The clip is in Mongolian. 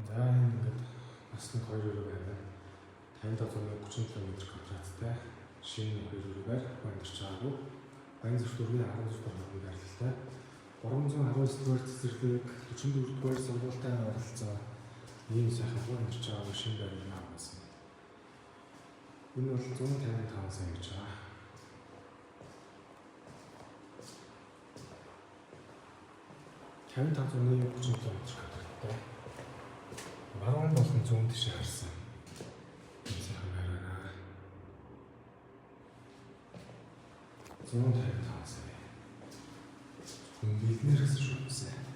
За энэ ингээд бас нэг 2 өрөө байна. 5737 км2-тай шинэ 2 өрөөгөр амьдарч байгаагүй. Баянзүрт дүүргийн 16 дугаар байрлалтай 319 дугаар цэцэрлэг 44 дугаар сургуультай ойролцоо ийм сайхан амьдарч байгаа шинэ байрны авсан. Энэ бол 155 сая гэж байгаа. Тавин тавны 30 км2-тай баруун болон зүүн тийш харсан. Энэ сайхан байраа 155 сая. Биднээс шүүмсэн.